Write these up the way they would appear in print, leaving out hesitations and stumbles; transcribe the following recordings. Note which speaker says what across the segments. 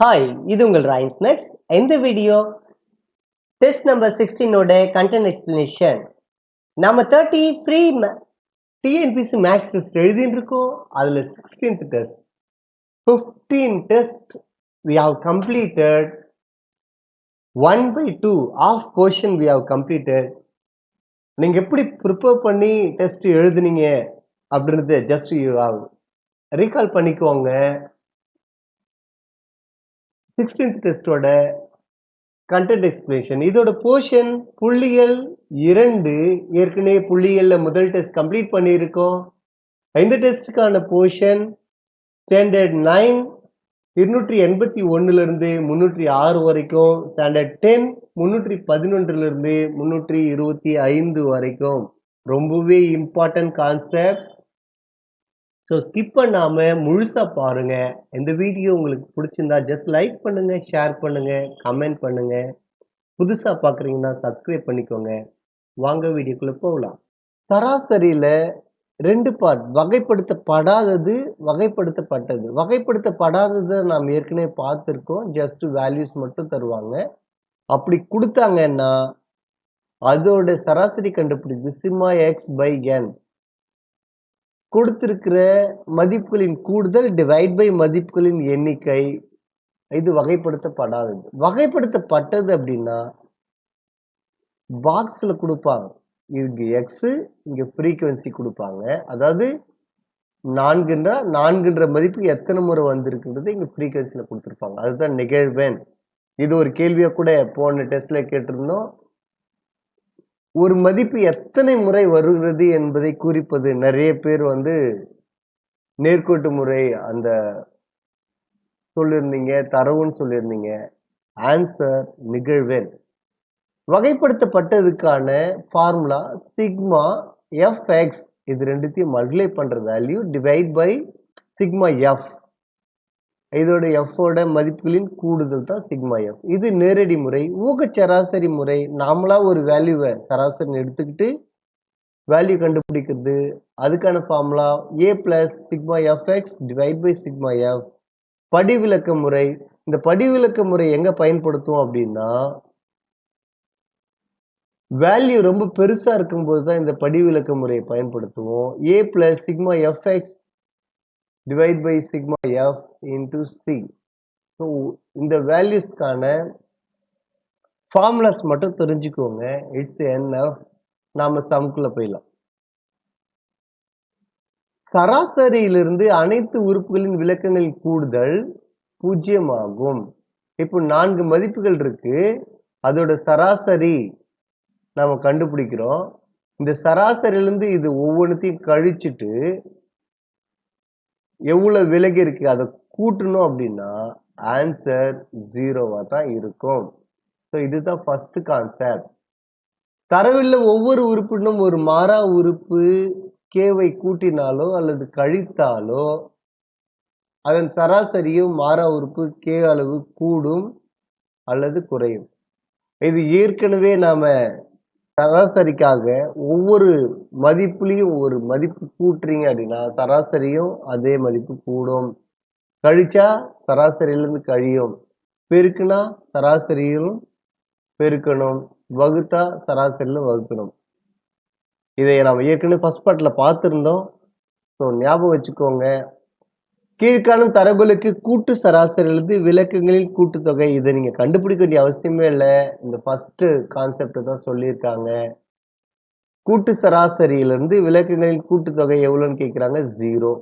Speaker 1: Hi, இது உங்கள் ரைன்ஸ்நெட். இந்த வீடியோ டெஸ்ட் நம்பர் 16 ஓட கண்டென்ட் எக்ஸ்பிளனேஷன். நம்ம 30 ஃப்ரீ டிஎன்பிசி மேக்ஸ் டெஸ்ட் எழுதிட்டு இருக்கோம். அதுல 16th test 15 test we have completed 1/2 of portion we have completed. நீங்க எப்படி ப்ரிப்பேர் பண்ணி டெஸ்ட் எழுதுனீங்க அப்படின்றது ஜஸ்ட் யூ ஹவ் ரீகால் பண்ணிக்கோங்க. 16th டெஸ்டோட கண்டென்ட் எக்ஸ்பிளேஷன். இதோட போர்ஷன் புள்ளியல் 2. ஏற்கனவே புள்ளியல்ல முதல் டெஸ்ட் கம்ப்ளீட் பண்ணியிருக்கோம். இந்த டெஸ்டுக்கான போர்ஷன் ஸ்டாண்டர்ட் 9 281 இருந்து 306 வரைக்கும், ஸ்டாண்டர்ட் 10 311 இருந்து 325 வரைக்கும். ரொம்பவே இம்பார்ட்டன்ட் கான்செப்ட். ஸோ ஸ்கிப் பண்ணாம முழுசா பாருங்க. இந்த வீடியோ உங்களுக்கு பிடிச்சிருந்தா ஜஸ்ட் லைக் பண்ணுங்க, ஷேர் பண்ணுங்க, கமெண்ட் பண்ணுங்க. புதுசா பாக்குறீங்கன்னா சப்ஸ்கிரைப் பண்ணிக்கோங்க. வாங்க வீடியோக்குள்ள போகலாம். சராசரியில 2 பார்ட், வகைப்படுத்தப்படாதது, வகைப்படுத்தப்பட்டது. வகைப்படுத்தப்படாதது நாம் ஏற்கனவே பார்த்திருக்கோம். ஜஸ்ட் வேல்யூஸ் மட்டும் தருவாங்க. அப்படி கொடுத்தாங்கன்னா அதோட சராசரி கண்டுபிடிச்சு சிக்மா எக்ஸ் பை என். கொடுத்திருக்கிற மதிப்புகளின் கூடுதல் டிவைட் பை மதிப்புகளின் எண்ணிக்கை. இது வகைப்படுத்தப்படாதது. வகைப்படுத்தப்பட்டது அப்படின்னா பாக்ஸ்ல கொடுப்பாங்க. இங்க எக்ஸ், இங்க ஃப்ரீக்வன்சி கொடுப்பாங்க. அதாவது 4ன்ற மதிப்பு எத்தனை முறை வந்திருக்குன்றது இங்க ஃப்ரீக்வன்சில கொடுத்துருப்பாங்க. அதுதான் நிகழ்வெண். இது ஒரு கேள்வியா கூட போன டெஸ்ட்ல கேட்டிருந்தோம். ஒரு மதிப்பு எத்தனை முறை வருகிறது என்பதை குறிப்பது. நிறைய பேர் நேர்கோட்டு முறை அந்த சொல்லியிருந்தீங்க, தரவுன்னு சொல்லியிருந்தீங்க. ஆன்சர் நிகழ்வெண். வகைப்படுத்தப்பட்டதுக்கான ஃபார்முலா சிக்மா எஃப் எக்ஸ். இது ரெண்டுத்தையும் மல்டிப்ளை பண்ற value divide by sigma F. இதோட எஃபோட மதிப்புகளின் கூடுதல் தான் சிக்மா எஃப். இது நேரடி முறை. ஊக சராசரி முறை, நாமளா ஒரு வேல்யூவை சராசரி எடுத்துக்கிட்டு வேல்யூ கண்டுபிடிக்கிறது. அதுக்கான formula A plus sigma F X divide by sigma F. படிவிலக்க முறை. இந்த படிவிலக்க முறை எங்க பயன்படுத்துவோம் அப்படின்னா, வேல்யூ ரொம்ப பெருசா இருக்கும்போது தான் இந்த படிவிலக்க முறையை பயன்படுத்துவோம். A plus sigma F X divide by sigma F into C. So இந்த வேல்யூஸ்க்கான ஃபார்முலாஸ் மட்டும் தெரிஞ்சுக்கோங்க. It's NF. நாம சம்குள்ள போயிடலாம். சராசரியிலிருந்து அனைத்து உறுப்புகளின் விலக்கங்களின் கூடுதல் 0 ஆகும். இப்போ 4 மதிப்புகள் இருக்கு. அதோட சராசரி நாம கண்டுபிடிக்கிறோம். இந்த சராசரியிலிருந்து இது ஒவ்வொன்றுத்தையும் கழிச்சுட்டு எவ்வளவு விலகி இருக்கு அதை கூட்டணும் அப்படின்னா ஆன்சர் 0வா தான் இருக்கும். ஸோ இதுதான் ஃபர்ஸ்ட் கான்செப்ட். தரவில் ஒவ்வொரு உறுப்பினும் ஒரு மாறா உறுப்பு கேவை கூட்டினாலோ அல்லது கழித்தாலோ அதன் சராசரியும் மாறா உறுப்பு கே அளவு கூடும் அல்லது குறையும். இது ஏற்கனவே நாம சராசரிக்காக ஒவ்வொரு மதிப்புலையும் ஒரு மதிப்பு கூட்டுறீங்க அப்படின்னா சராசரியும் அதே மதிப்பு கூடும். கழிச்சா சராசரியிலிருந்து கழியும். பெருக்குனா சராசரியும் பெருக்கணும். வகுத்தா சராசரியில வகுக்கணும். இதை நாம ஏற்கனவே ஃபர்ஸ்ட் பார்ட்ல பார்த்திருந்தோம். ஸோ ஞாபகம் வச்சுக்கோங்க. கீழ்காணும் தரவுகளுக்கு கூட்டு சராசரியிலிருந்து விலக்கங்களின் கூட்டுத்தொகை. இதை நீங்க கண்டுபிடிக்க வேண்டிய அவசியமே இல்லை. இந்த ஃபர்ஸ்ட் கான்செப்ட் தான் சொல்லியிருக்காங்க. கூட்டு சராசரியிலிருந்து விலக்கங்களின் கூட்டுத்தொகை எவ்வளவுன்னு கேட்கிறாங்க, 0.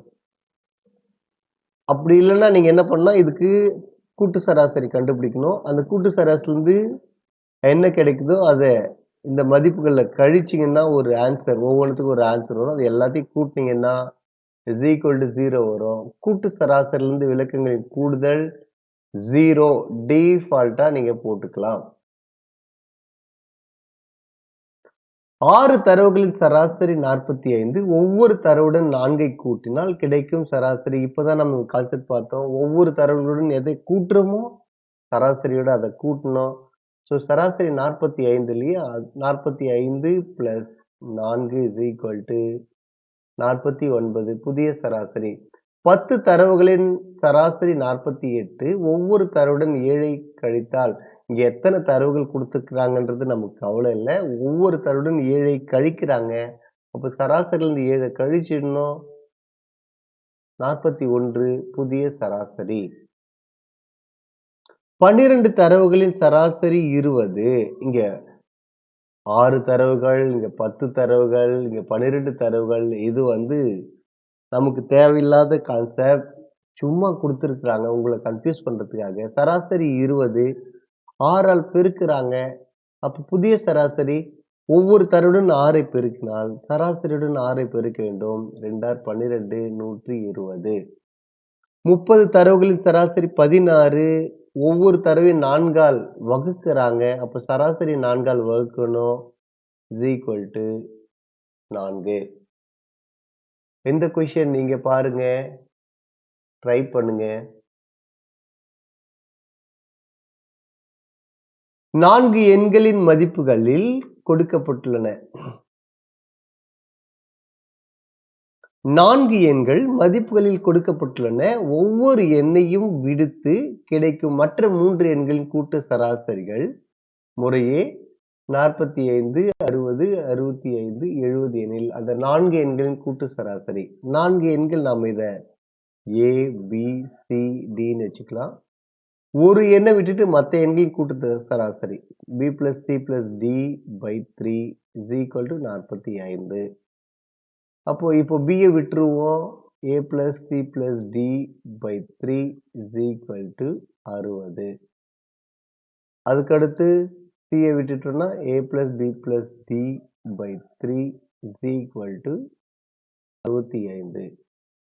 Speaker 1: அப்படி இல்லைன்னா நீங்க என்ன பண்ணா, இதுக்கு கூட்டு சராசரி கண்டுபிடிக்கணும். அந்த கூட்டு சராசரிலிருந்து என்ன கிடைக்குதோ அதை இந்த மதிப்புகள்ல கழிச்சிங்கன்னா ஒரு ஆன்சர், ஒவ்வொன்றுத்துக்கும் ஒரு ஆன்சர் வரும். அது எல்லாத்தையும் கூட்டினீங்கன்னா is equal to 0 வரும். கூட்டு சராசரியிலிருந்து விலக்கங்களின் கூடுதல் 0. டிஃபால்ட்டா நீங்க போட்டுக்கலாம். 6 தரவுகளின் சராசரி 45. ஒவ்வொரு தரவுடன் 4ஐ கூட்டினால் கிடைக்கும் சராசரி. இப்பதான் நம்ம கான்செப்ட் பார்த்தோம். ஒவ்வொரு தரவுகளுடன் எதை கூட்டுறோமோ சராசரியோட அதை கூட்டணும். ஸோ சராசரி 45 இல்லையா, 45 பிளஸ் 4 is equal to 49. புதிய சராசரி 10 தரவுகளின் சராசரி 48. ஒவ்வொரு தரவுடன் 7ஐ கழித்தால் இங்க எத்தனை தரவுகள் கொடுத்துருக்காங்கன்றது நமக்கு கவலை இல்லை. ஒவ்வொரு தரவுடன் 7ஐ கழிக்கிறாங்க. அப்ப சராசரியிலிருந்து 7ஐ கழிச்சிடணும். 41 புதிய சராசரி. 12 தரவுகளின் சராசரி 20. இங்க 6 தரவுகள், இங்க 10 தரவுகள், இங்க 12 தரவுகள். இது நமக்கு தேவையில்லாத கான்செப்ட். சும்மா கொடுத்துருக்குறாங்க உங்களை கன்ஃபியூஸ் பண்றதுக்காக. சராசரி 20. 6ஆல் பெருக்குறாங்க. அப்ப புதிய சராசரி ஒவ்வொரு தரவுடன் 6ஐ பெருக்கினால் சராசரியுடன் 6ஐ பெருக்க வேண்டும். 2 12 120. 30 தரவுகளின் சராசரி 16. ஒவ்வொரு தரவையும் 4ஆல் வகுக்கிறாங்க. அப்ப சராசரி 4ஆல் வகுக்கணும். = 4. இந்த கொஸ்டின் நீங்க பாருங்க, ட்ரை பண்ணுங்க. 4 எண்களின் மதிப்புகளில் கொடுக்கப்பட்டுள்ளன. 4 எண்கள் மதிப்புகளில் கொடுக்கப்பட்டுள்ளன. ஒவ்வொரு எண்ணையும் விடுத்து கிடைக்கும் மற்ற 3 எண்களின் கூட்டு சராசரிகள் முறையே 45, 60, 65, 70 எனில் அந்த 4 எண்களின் கூட்டு சராசரி. 4 எண்கள் நாம இத A, B, C, Dன்னு வச்சுக்கலாம். ஒரு எண்ணை விட்டுட்டு மற்ற எண்களின் கூட்டு சராசரி B plus C plus D by 3 is equal to 45. அப்போ இப்போ B-யை விட்டுருவோம். A plus C plus D by 3 is equal to 60. அதுக்கடுத்து C-யை விட்டுட்டோம்னா A plus B plus D by 3 is equal to 65.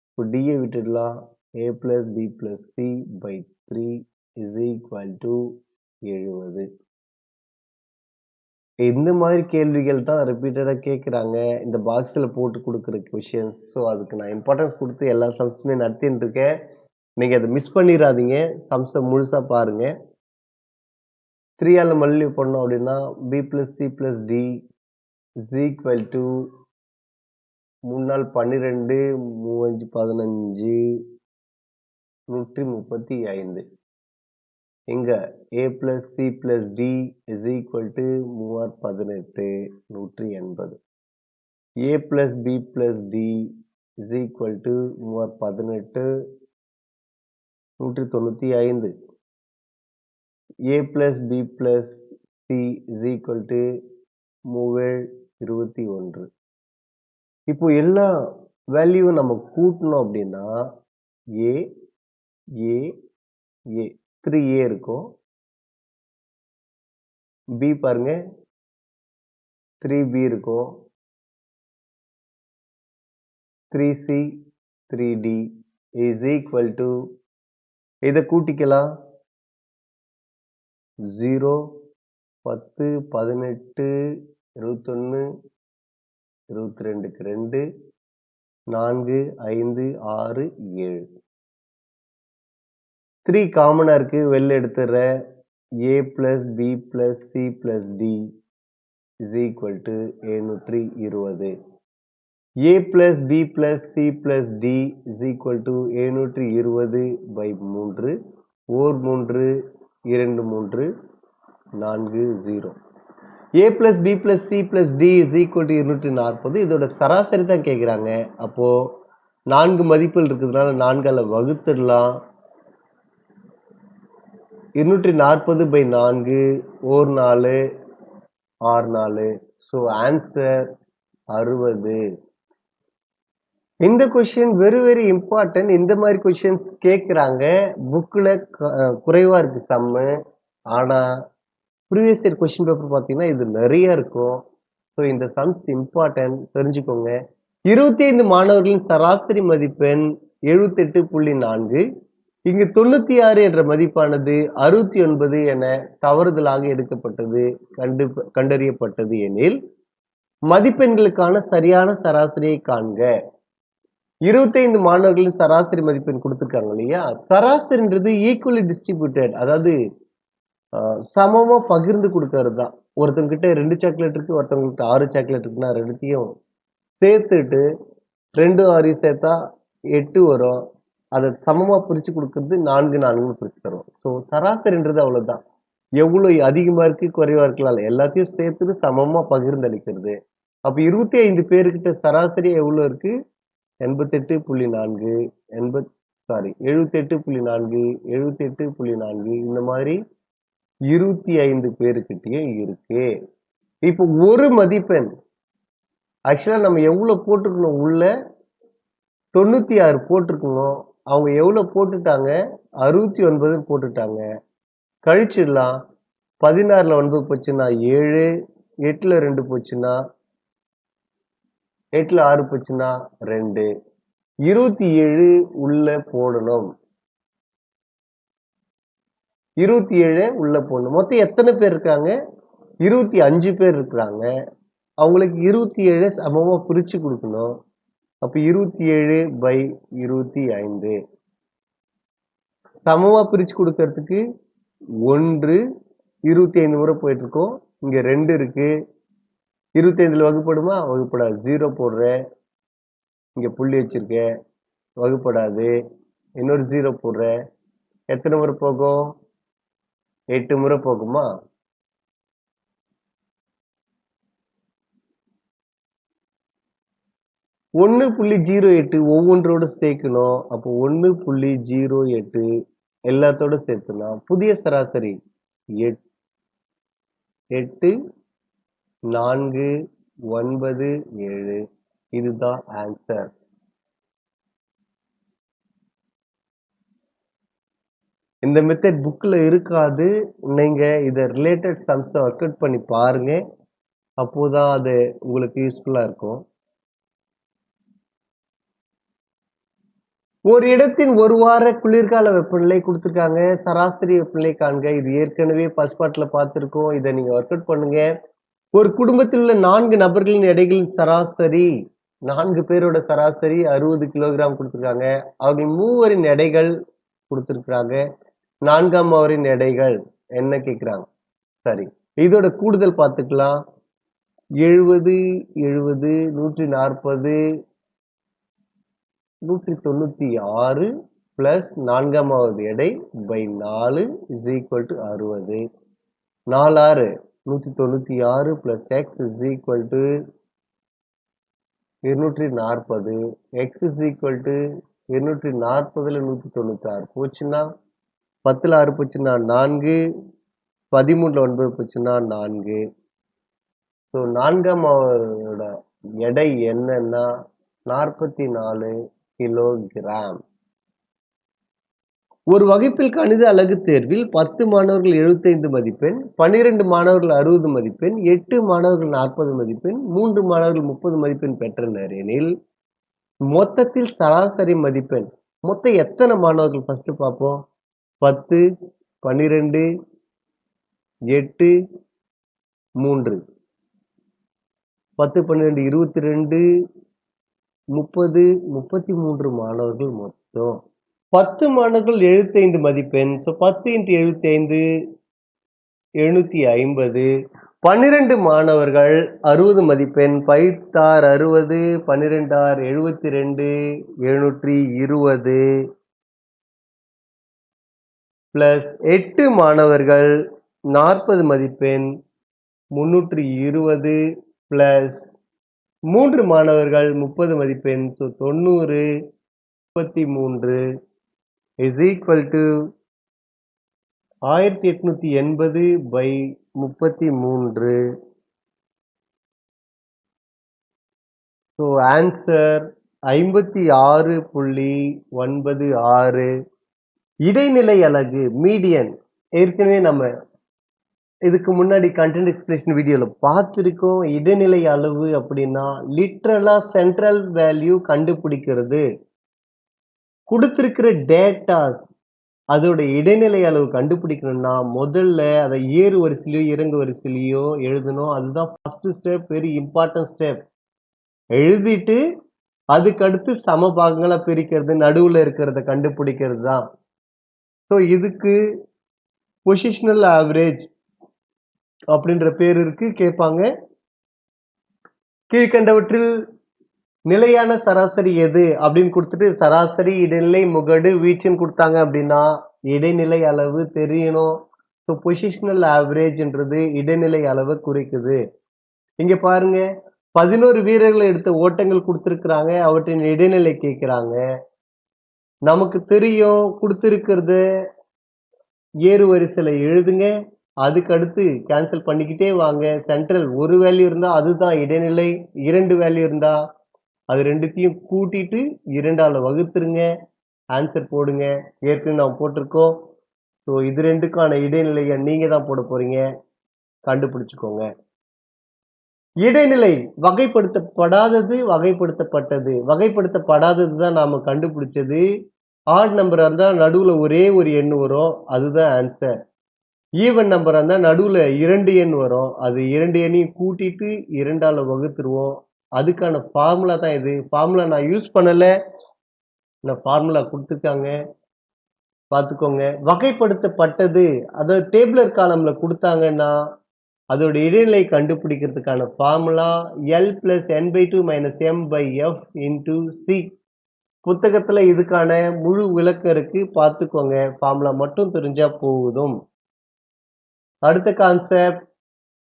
Speaker 1: இப்போ D-யை விட்டுடலாம். A plus B plus C by 3 is equal to 70. இந்த மாதிரி கேள்விகள் தான் ரிப்பீட்டடா கேட்குறாங்க. இந்த பாக்ஸில் போட்டு கொடுக்குற கொஷின்ஸ். ஸோ அதுக்கு நான் இம்பார்ட்டன்ஸ் கொடுத்து எல்லா சம்ஸுமே நடத்தின்னு இருக்கேன். நீங்கள் அதை மிஸ் பண்ணிடாதீங்க. சம்ஸை முழுசாக பாருங்க. 3ஆல் மல்டிப்ளை பண்ணோம் அப்படின்னா B plus C plus D is equal to 3 12 3 15 135. இங்க A plus C plus D is equal to 3 18 180. A plus B plus D is equal to 3 18 195. A plus B plus C is equal to 3 21. இப்போ எல்லா வேல்யூவும் நம்ம கூட்டணும் அப்படின்னா A A A 3A இருக்கும். B பாருங்க 3B இருக்கும். 3C 3D is equal to இதை கூட்டிக்கலாம். 0 10 18 21 22க்கு 2 4 5 6 7. 3 காமனா இருக்கு, வெளில எடுத்துடுறேன். A plus B plus C plus D is equal to 720. A plus B plus C plus D is equal to 720 by 3 ஓர் 3 2 3 4 0. A plus B plus C plus D is equal to 240. இதோட சராசரி தான் கேட்குறாங்க. அப்போ 4 மதிப்புகள் இருக்கிறதுனால 4ஆல் வகுத்துடலாம். 240 by 4 wore 4 6 4. So answer 60. இந்த question very important. இந்த மாதிரி கொஸ்டின்ஸ் கேட்குறாங்க. புக்கில் குறைவா இருக்கு சம்மு. ஆனால் ப்ரீவியஸ் இயர் கொஸ்டின் பேப்பர் பார்த்தீங்கன்னா இது நிறைய இருக்கும். ஸோ இந்த சம்ஸ் இம்பார்ட்டன்ட், தெரிஞ்சுக்கோங்க. 25 மாணவர்களின் சராசரி மதிப்பெண் 78.4. இங்கு 96 என்ற மதிப்பானது 69 என தவறுதலாக எடுக்கப்பட்டது கண்டறியப்பட்டது எனில் மதிப்பெண்களுக்கான சரியான சராசரியை காண்க. 25 மாணவர்களின் சராசரி மதிப்பெண் கொடுத்துருக்காங்க இல்லையா? சராசரின்றது ஈக்குவலி டிஸ்ட்ரிபியூட்டட், அதாவது சமமா பகிர்ந்து கொடுக்கறது தான். ஒருத்தவங்க கிட்ட 2 சாக்லேட் இருக்கு, ஒருத்தவங்களுக்கு 6 சாக்லேட் இருக்குன்னா ரெண்டுத்தையும் சேர்த்துட்டு 2 6 சேர்த்தா 8 வரும். அதை சமமா பிரிச்சு கொடுக்கறது 4 4 பிரிச்சு தரும். ஸோ சராசரின்றது அவ்வளவுதான். எவ்வளவு அதிகமா இருக்கு குறைவா இருக்கலாம் எல்லாத்தையும் சேர்த்துட்டு சமமா பகிர்ந்தளிக்கிறது. அப்ப 25 பேருக்கிட்ட சராசரி எவ்வளவு இருக்கு? 88.4 எண்பத் சாரி 78.4 78.4 இந்த மாதிரி 25 பேருக்கிட்டயும் இருக்கு. இப்போ ஒரு மதிப்பெண் ஆக்சுவலா நம்ம எவ்வளவு போட்டுக்கணும்? உள்ள 96 போட்டிருக்கணும். அவங்க எவ்வளவு போட்டுட்டாங்க? 69 போட்டுட்டாங்க. கழிச்சிடலாம். 16ல 9 போச்சுன்னா 7, 8ல 2 போச்சுன்னா 8ல 6 போச்சுன்னா 2. 27 உள்ள போடணும். 27 உள்ள போடணும். மொத்தம் எத்தனை பேர் இருக்காங்க? 25 பேர் இருக்கிறாங்க. அவங்களுக்கு 27 சமமா பிரிச்சு கொடுக்கணும். அப்ப 27/25 சமமா பிரிச்சு கொடுக்கறதுக்கு 1 25 முறை போயிட்டு இருக்கோம். இங்க 2 இருக்கு. 25ல வகுப்படுமா? வகுப்படாது. 0 போடுறேன். இங்க புள்ளி வச்சிருக்கேன். வகுப்படாது. இன்னொரு 0 போடுறேன். எத்தனை முறை போகும்? 8 முறை போகுமா? ஒன்னு 1.08 ஒவ்வொன்றோட சேர்க்கணும். அப்போ 1.08 எல்லாத்தோட சேர்த்துனா புதிய சராசரி 8 4 9 7. இதுதான் ஆன்சர். இந்த மெத்தட் புக்ல இருக்காது. நீங்க இத ரிலேட்டட் சம்ஸ் ஒர்க் அவுட் பண்ணி பாருங்க. அப்போதான் அது உங்களுக்கு யூஸ்ஃபுல்லா இருக்கும். ஒரு இடத்தின் ஒரு வார குளிர்கால வெப்பநிலை கொடுத்திருக்காங்க. சராசரி வெப்பநிலை காண்க. இது ஏற்கனவே ஃபர்ஸ்ட் பார்ட்ல பார்த்திருக்கோம். இதை நீங்க ஒர்க் அவுட் பண்ணுங்க. ஒரு குடும்பத்தில் உள்ள 4 நபர்களின் எடைகளின் சராசரி 4 பேரோட சராசரி 60 கிலோகிராம் கொடுத்திருக்காங்க. அவர்கள் மூவரின் எடைகள் கொடுத்திருக்காங்க. 4ஆம் அவரின் எடைகள் என்ன கேக்குறாங்க? சரி, இதோட கூடுதல் பார்த்துக்கலாம். 70 70 140 196 பிளஸ் 4ஆவது எடை by 4 is equal to 60. 4 6 196 plus X is equal to 240. X is equal to 240ல 196 போச்சுன்னா 10ல 6 போச்சுன்னா 4, 13ல 9 போச்சுன்னா 4. ஸோ 4ஆமோட எடை என்னன்னா 44 கிலோகிராம். ஒரு வகுப்பில் கணித அலகு தேர்வில் 10 மாணவர்கள் 75 மதிப்பெண், 12 மாணவர்கள் 60 மதிப்பெண், 8 மாணவர்கள் 40 மதிப்பெண், 3 மாணவர்கள் 30 மதிப்பெண் பெற்றனர் எனில் மொத்தத்தில் சராசரி மதிப்பெண் மொத்தம் எத்தனை மாணவர்கள் ஃபர்ஸ்ட் பார்ப்போம். 10 12 8 3 10 12 22 30 33 மாணவர்கள் மொத்தம். 10 மாணவர்கள் 75 மதிப்பெண். ஸோ 10 × 75 750. 12 மாணவர்கள் 60 மதிப்பெண். 5 60 12 72 720 பிளஸ் 8 மாணவர்கள் 40 மதிப்பெண் 320 பிளஸ் 3 மாணவர்கள் 30 மதிப்பெண். So 90 33 is equal to 1880/33. So answer 56.96. இடைநிலை அலகு மீடியன் ஏற்கனவே நம்ம இதுக்கு முன்னாடி கண்டென்ட் எக்ஸ்பிரஷன் வீடியோல பார்த்திருக்கோம். இடைநிலை அளவு அப்படின்னா லிட்ரலா சென்ட்ரல் வேல்யூ கண்டுபிடிக்கிறது. கொடுத்திருக்கிற டேட்டா அதோட இடைநிலை அளவு கண்டுபிடிக்கணும்னா முதல்ல அதை ஏறு வரிசையிலயோ இறங்கு வரிசையிலயோ எழுதணும். அதுதான் first step, very important step. எழுதிட்டு அதுக்கு அடுத்து சம பாகங்களா பிரிக்கிறது, நடுவுல இருக்கிறத கண்டுபிடிக்கிறது தான். ஸோ இதுக்கு பொசிஷனல் ஆவரேஜ் அப்படின்ற பேர் இருக்கு, கேட்பாங்க. கீழ்கண்டவற்றில் நிலையான சராசரி எது அப்படின்னு கொடுத்துட்டு சராசரி இடைநிலை முகடு வீச்சுன்னு கொடுத்தாங்க அப்படின்னா இடைநிலை அளவு தெரியணும். ஸோ பொசிஷனல் ஆவரேஜ்ன்றது இடைநிலை அளவை குறிக்குது. இங்க பாருங்க 11 வீரர்கள் எடுத்த ஓட்டங்கள் கொடுத்திருக்கிறாங்க, அவற்றின் இடைநிலை கேட்கிறாங்க. நமக்கு தெரியும் கொடுத்திருக்கிறது ஏறு வரிசையில எழுதுங்க, அதுக்கு அடுத்து கேன்சல் பண்ணிக்கிட்டே வாங்க. சென்ட்ரல் ஒரு வேல்யூ இருந்தா அதுதான் இடைநிலை, 2 வேல்யூ இருந்தா அது ரெண்டுத்தையும் கூட்டிட்டு 2ஆல வகுத்துருங்க, ஆன்சர் போடுங்க. ஏற்கனவே நாம் போட்டிருக்கோம். ஸோ இது ரெண்டுக்கான இடைநிலையை நீங்க தான் போட போறீங்க, கண்டுபிடிச்சுக்கோங்க. இடைநிலை வகைப்படுத்தப்படாதது, வகைப்படுத்தப்பட்டது. வகைப்படுத்தப்படாதது தான் நாம கண்டுபிடிச்சது. ஆட் நம்பர் இருந்தா நடுவுல ஒரே ஒரு எண் வரும், அதுதான் ஆன்சர். ஈவன் நம்பர் இருந்தா நடுவுல 2 எண் வரும், அது 2 எண்ணையும் கூட்டிட்டு 2ஆல வகுத்துருவோம். அதுக்கான ஃபார்முலா தான் இது. ஃபார்முலா நான் யூஸ் பண்ணல, நான் ஃபார்முலா கொடுத்துருக்காங்க, பார்த்துக்கோங்க. வகைப்படுத்தப்பட்டது, அதாவது டேபிளர் காலம்ல கொடுத்தாங்கன்னா அதோட இடைநிலை கண்டுபிடிக்கிறதுக்கான formula L plus n/2 minus m/f into c. புத்தகத்துல இதுக்கான முழு விளக்கம் இருக்கு, பார்த்துக்கோங்க. ஃபார்முலா மட்டும் தெரிஞ்சா போதும். அடுத்த கான்செப்ட்,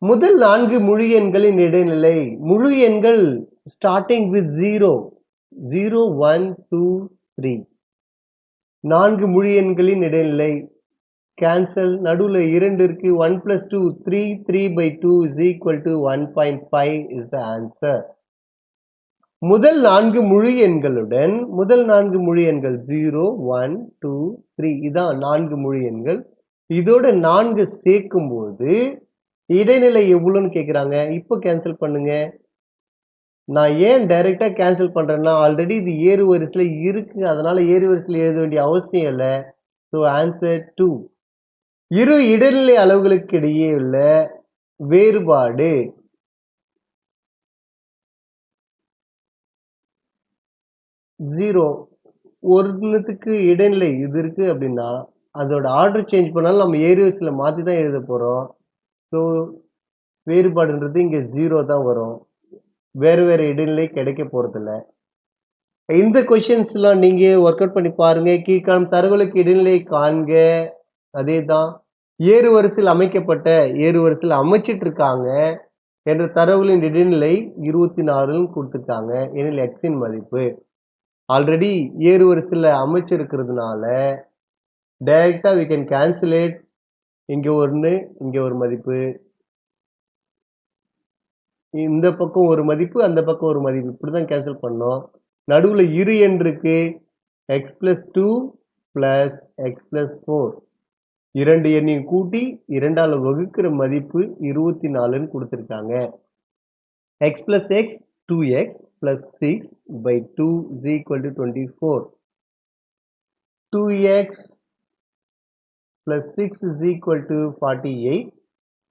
Speaker 1: முதல் 4 முழு எண்களின் இடைநிலை. முழு எண்கள் ஸ்டார்டிங் வித் 0, 0, 1, 2, 3. 4 முழு எண்களின் இடைநிலை. கேன்சல், நடுவுல 2 இருக்கு. 1 plus 2, 3, 3/2 is equal to 1.5 is the answer. முதல் 4 முழு எண்களுடன் முதல் 4 முழு எண்கள் 0, 1, 2, 3 இதான் 4 முழு எண்கள். இதோட 4 சேர்க்கும் போது இடைநிலை எவ்வளவுன்னு கேக்குறாங்க. இப்போ கேன்சல் பண்ணுங்க. நான் ஏன் டைரக்டா கேன்சல் பண்றேன்னா ஆல்ரெடி இது ஏறு வரிசையில இருக்கு, அதனால ஏறு வரிசையில எழுத வேண்டிய அவசியம் இல்லை. So answer 2. இரு இடைநிலை அளவுகளுக்கு இடையே உள்ள வேறுபாடு. ஜீரோ. ஒன்னுத்துக்கு இடைநிலை இது இருக்கு அப்படின்னா அதோட ஆர்டர் சேஞ்ச் பண்ணாலும் நம்ம ஏறு வரிசையில மாத்தி தான் எழுத போறோம். ஸோ வேறுபாடுன்றது இங்க 0 தான் வரும், வேற வேற இடைநிலை கிடைக்க போறதில்ல. இந்த கொஸ்டின்ஸ் எல்லாம் நீங்க ஒர்க் அவுட் பண்ணி பாருங்க. கீழ்காணும் தரவுகளுக்கு இடைநிலை காண்க. அதே தான் ஏறு வரிசையில் அமைக்கப்பட்ட ஏறு வரிசையில் அமைச்சிட்டு இருக்காங்க என்ற தரவுகளின் இடைநிலை 24 கொடுத்துருக்காங்க. எனில் எக்ஸின் மதிப்பு ஆல்ரெடி ஏறு வரிசையில் அமைச்சிருக்கிறதுனால டைரக்டா we can calculate. இங்க ஒன்று, இங்க ஒரு மதிப்பு, இந்த பக்கம் ஒரு மதிப்பு, அந்த பக்கம் ஒரு மதிப்பு, இப்படிதான் கேன்சல் பண்ணோம். நடுவுல இரு எண் இருக்கு, x plus 2 plus x plus 4. இரண்டு எண்ணையும் கூட்டி 2ஆல வகுக்கிற மதிப்பு 24ன்னு கொடுத்திருக்காங்க. x plus x 2x plus 6/2 is equal to 24. 2x plus 6 is equal to 48.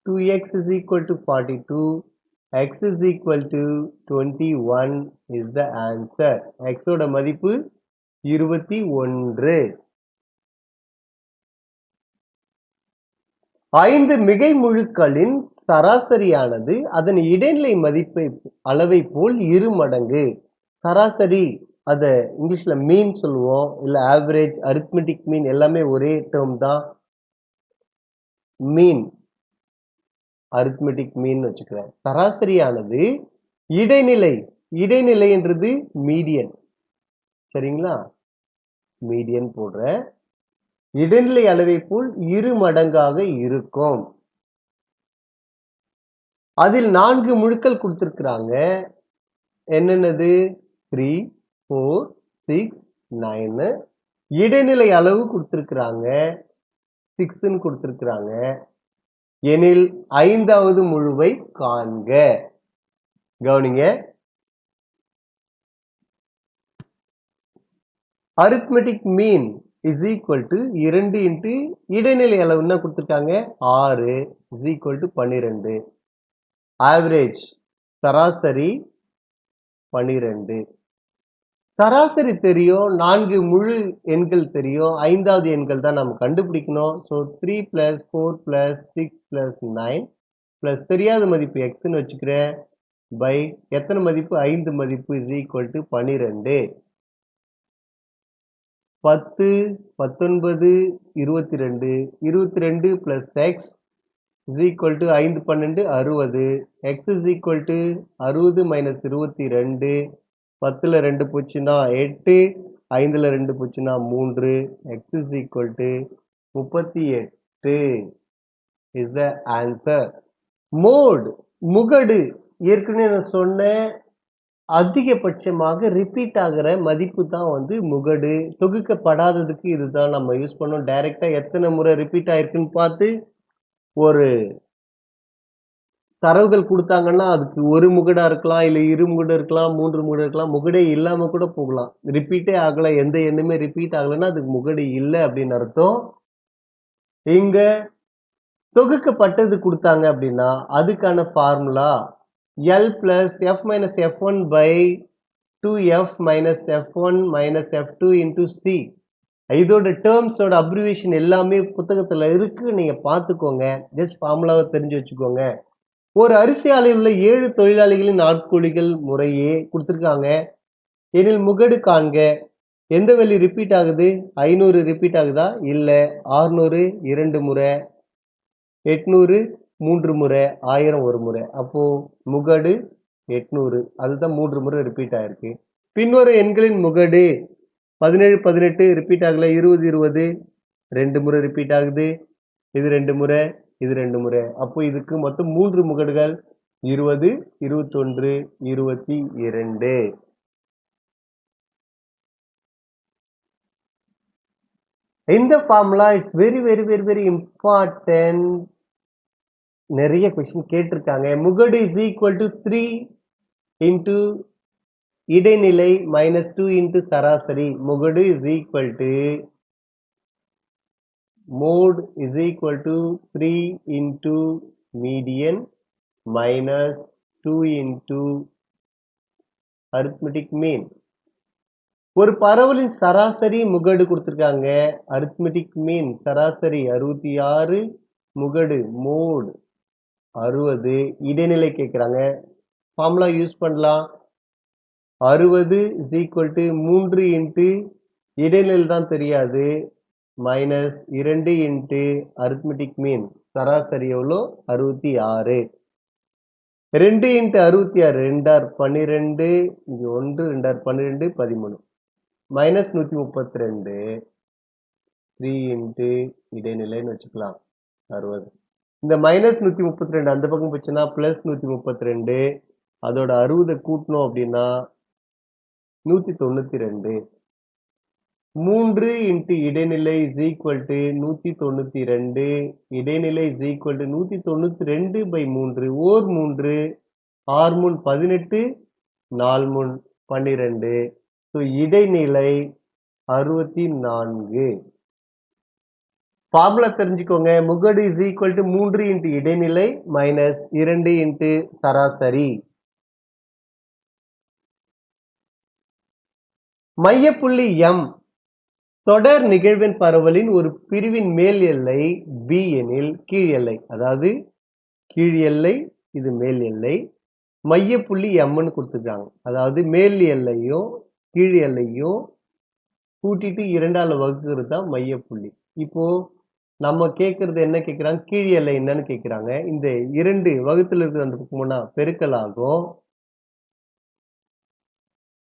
Speaker 1: 2x is equal to 42. X is equal to 21 is the answer. X ஓட மதிப்பு 21. 5 மிகை முழுக்களின் சராசரியானது அதன் இடைநிலை மதிப்பை அளவை போல் 2 மடங்கு. சராசரி அத இங்கிலீஷ்ல மீன் சொல்லுவோம், இல்ல ஆவரேஜ், அரித்மெட்டிக் மீன் எல்லாமே ஒரே டேர்ம் தான். மீன், அரித்மெட்டிக் மீன் வச்சுக்கிறேன். சராசரியானது இடைநிலை, இடைநிலைன்றது மீடியன், சரிங்களா? மீடியன் போடுற இடைநிலை அளவை போல் 2 மடங்காக இருக்கும். அதில் 4 முழுக்கள் கொடுத்திருக்கிறாங்க. என்னென்னது? 3, 4, 6, 9. இடைநிலை அளவு கொடுத்திருக்கிறாங்க, 6ன்னு கொடுத்திருக்கிறாங்க. எனில் 5வது முழுவை காண்க. கவனிங்க, arithmetic mean is equal to 2 into இடைநிலை அளவு என்ன கொடுத்திருக்காங்க 6 இஸ் ஈக்குவல் டு 12. ஆவரேஜ் சராசரி 12. சராசரி தெரியும், 4 முழு எண்கள் தெரியும், 5வது எண்கள் தான் நம்ம கண்டுபிடிக்கணும். ஸோ 3 + 4 + 6 + 9 ப்ளஸ் தெரியாத மதிப்பு எக்ஸ்ன்னு வச்சுக்கிறேன். பை எத்தனை மதிப்பு 5 மதிப்பு is equal to 12 10 19 22 22 plus X is equal to 5 12 60 x is equal to 60 minus 22 10ல் 2 போச்சுன்னா 8 5ல் 2 போச்சுன்னா 3 x is equal to 38 is the answer. Mode முகடு ஏற்கனவே நான் சொன்னேன், அதிகபட்சமாக ரிப்பீட் ஆகிற மதிப்பு தான் வந்து முகடு. தொகுக்கப்படாததுக்கு இதுதான் நம்ம யூஸ் பண்ணோம். டைரக்டா எத்தனை முறை ரிப்பீட் ஆயிருக்குன்னு பார்த்து ஒரு தரவுகள் கொடுத்தாங்கன்னா அதுக்கு ஒரு முகடா இருக்கலாம், இல்ல இரு முகடு இருக்கலாம், 3 முகடு இருக்கலாம், முகடே இல்லாம கூட போகலாம். ரிப்பீட்டே ஆகல, எந்த எண்ணுமே ரிப்பீட் ஆகலைன்னா அதுக்கு முகடு இல்லை அப்படின்னு அர்த்தம். இங்க தொகுக்கப்பட்டது கொடுத்தாங்க அப்படின்னா அதுக்கான formula L plus F minus F1 by 2F minus F1 minus F2 into C. இதோட டேர்ம்ஸோட அப்ரிவேஷன் எல்லாமே புத்தகத்துல இருக்கு, நீங்க பார்த்துக்கோங்க. ஜஸ்ட் ஃபார்முலாவை தெரிஞ்சு வச்சுக்கோங்க. ஒரு அரிசி ஆலையில் உள்ள 7 தொழிலாளிகளின் நாட்கூலிகள் முறையே கொடுத்துருக்காங்க. எனில் முகடு காண்க. எந்த வேல்யூ ரிப்பீட் ஆகுது? 500 ரிப்பீட் ஆகுதா? இல்லை. 600 2 முறை, 800 3 முறை, 1000 ஒரு முறை. அப்போ முகடு 800, அதுதான் 3 முறை ரிப்பீட் ஆயிருக்கு. பின்வரும் எண்களின் முகடு 17 18 ரிப்பீட் ஆகல, 20 20 2 முறை ரிப்பீட் ஆகுது, இது 2 முறை, இது 2 முறை. அப்போ இதுக்கு மொத்தம் 3 முகடுகள் 20 21 22. இந்த formula it's very very very very important. நிறைய கொஸ்டின் கேட்டிருக்காங்க. முகடு இஸ் ஈக்குவல் டு 3 இன்டு இடைநிலை மைனஸ் 2 இன்டு சராசரி. முகடு is equal to mode is equal to 3 into median minus 2 into arithmetic mean. ஒரு பரவலின் சராசரி முகடு கொடுத்திருக்காங்க. அரித்மெட்டிக் மீன் சராசரி 66, முகடு மோட் 60, இடைநிலை கேட்குறாங்க. ஃபார்முலா யூஸ் பண்ணலாம். 60 இஸ் ஈக்குவல் டு 3 இன்ட்டு இடைநிலை தான் தெரியாது, மைனஸ் 2 இன்ட்டு அரித்மெட்டிக் மீன் சராசரி எவ்வளோ? 66. 2 இன்ட்டு 66 2 12, இங்கே 1 2 12 13, மைனஸ் 132. 3 இன்ட்டு இடைநிலைன்னு வச்சுக்கலாம் 60. இந்த மைனஸ் 132 அந்த பக்கம் போச்சுன்னா பிளஸ் 132. அதோட 60 கூட்டணும் அப்படின்னா 192. 3 இன்ட்டு இடைநிலை இஸ் ஈக்குவல் டு 192. இடைநிலை இஸ் ஈக்குவல் டு 192 பை 3. ஓர் 3 6 3 18, 4 3 12. ஸோ இடைநிலை 64. ஃபார்முலா தெரிஞ்சுக்கோங்க. முகடு இஸ் ஈக்குவல் டு 3 இன்ட்டு இடைநிலை மைனஸ் 2 இன்ட்டு சராசரி. மையப்புள்ளி M தொடர் நிகழ்வின் பரவலின் ஒரு பிரிவின் மேல் எல்லை B எனில் கீழ் எல்லை, அதாவது கீழ் எல்லை இது மேல் எல்லை, மையப்புள்ளி Mன்னு கொடுத்துருக்காங்க. அதாவது மேல் எல்லையும் கீழ் எல்லையும் கூட்டிட்டு 2ஆல் வகுக்கிறது தான் மையப்புள்ளி. இப்போ நம்ம கேட்கறது என்ன கேட்குறாங்க? கீழ் எல்லை என்னன்னு கேட்குறாங்க. இந்த 2 வகுத்துல இருக்கிற அந்த பக்கம்னா பெருக்கல் ஆகும்.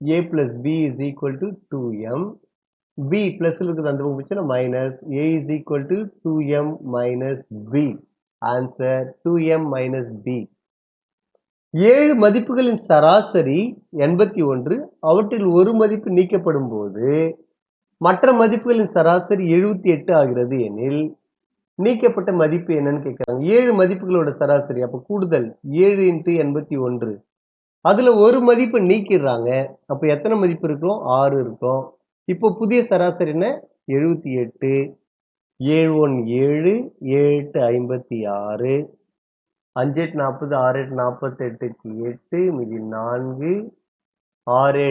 Speaker 1: A plus B is equal to 2M. B plus இருக்குது அந்த பக்கம் போச்சுன்னா minus. A is equal to 2M minus B. Answer 2M minus B. 7 மதிப்புகளின் சராசரி 81. அவற்றில் ஒரு மதிப்பு நீக்கப்படும் போது மற்ற மதிப்புகளின் சராசரி 78 ஆகிறது எனில் நீக்கப்பட்ட மதிப்பு என்னன்னு கேட்குறாங்க. 7 மதிப்புகளோட சராசரி, அப்போ கூடுதல் 7 இன்ட்டு 81. அதுல ஒரு மதிப்பு நீக்கிடுறாங்க. அப்போ எத்தனை மதிப்பு இருக்கும்? 6 இருக்கும். இப்போ புதிய சராசரி என்ன? 78. 7 1 7, 7 8 56, 5 8 40, 6 8 48க்கு 8, மீதி 4, 6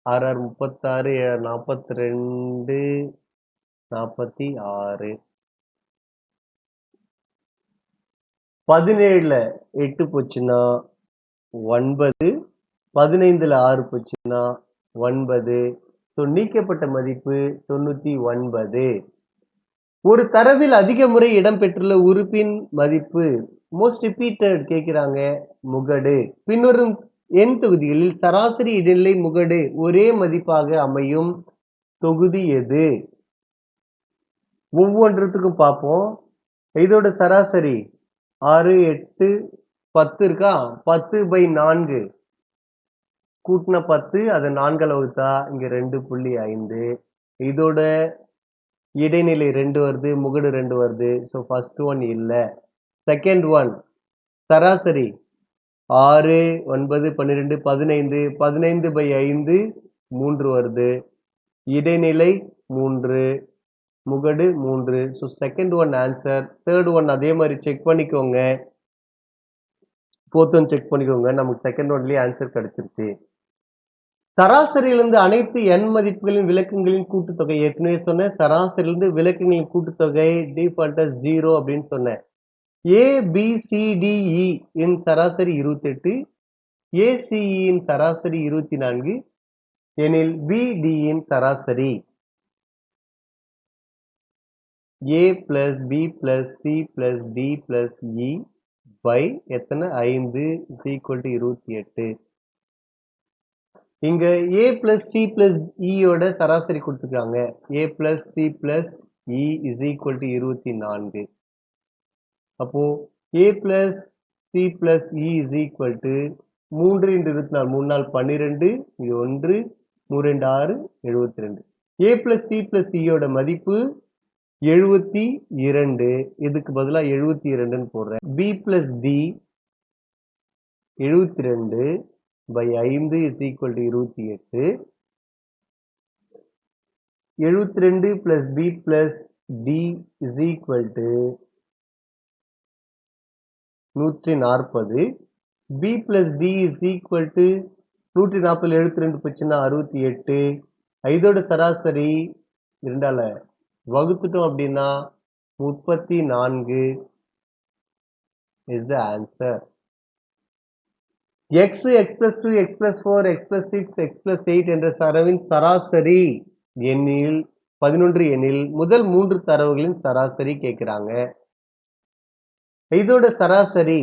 Speaker 1: 7 6 36, 7 42, 46. 17ல 8 போச்சுன்னா 9. 15ல 6 போச்சுன்னா 9. ஸோ நீக்கப்பட்ட மதிப்பு 99. ஒரு தரவில் அதிக முறை இடம்பெற்றுள்ள உறுப்பின் மதிப்பு மோஸ்ட் ரிப்பீட்டட் கேட்கிறாங்க முகடு. பின்வரும் எண் தொகுதிகளில் சராசரி இடைநிலை முகடு ஒரே மதிப்பாக அமையும் தொகுதி எது? ஒவ்வொன்றத்துக்கும் பார்ப்போம். இதோட சராசரி 6, 8, 10 இருக்கா? 10/4 கூட்டின 10 அதை 4 வகுத்தா இங்க 2.5. இதோட இடைநிலை 2 வருது, முகடு 2 வருது. ஸோ ஃபர்ஸ்ட் ஒன் இல்ல. செகண்ட் ஒன் சராசரி 6, 9, 12, 15. 15/5 3 வருது. இடைநிலை 3, முகடு 3. So second one answer. Third one அதே மாதிரி செக் பண்ணிக்கோங்க. ஃபோர்த் ஒன் செக் பண்ணிக்கோங்க. நமக்கு செகண்ட் ஒன்லயே ஆன்சர் கிடைச்சிருச்சு. சராசரியிலிருந்து அனைத்து n மதிப்புகளின் விளக்கங்களின் கூட்டுத்தொகை. ஏற்கனவே சொன்னேன், சராசரியிலிருந்து விளக்கங்களின் கூட்டுத்தொகை டிஃபால்ட்டா 0 அப்படின்னு சொன்னேன். ABCDE இன் சராசரி 28, ACE இன் சராசரி 24 எனில் BD இன் சராசரி A plus B plus C plus D plus E by எத்தனை 5 is equal to 28. இங்க A plus C plus E யோட சராசரி கொடுத்துருக்காங்க. A plus C plus E is equal to 24. அப்போ A plus C plus E is equal to 3 into 24, 3 நாள் 12, இது 1, 3 2 6, 72. A plus C plus E யோட மதிப்பு 72. இதுக்கு பதிலா 72 போடுறேன். B plus D 72/5 is equal to 28. 72 plus B plus D is equal to 140. B plus D is equal to 140 72 போச்சுன்னா 68. இதோட சராசரி 2ஆல வகுத்துட்டோம் அப்படின்னா 34 is the answer. X, X plus 2, X plus 4, X plus 6, X plus 8 என்ற தரவின் சராசரி எண்ணில் 11 எண்ணில் முதல் 3 தரவுகளின் சராசரி கேட்கிறாங்க. இதோட சராசரி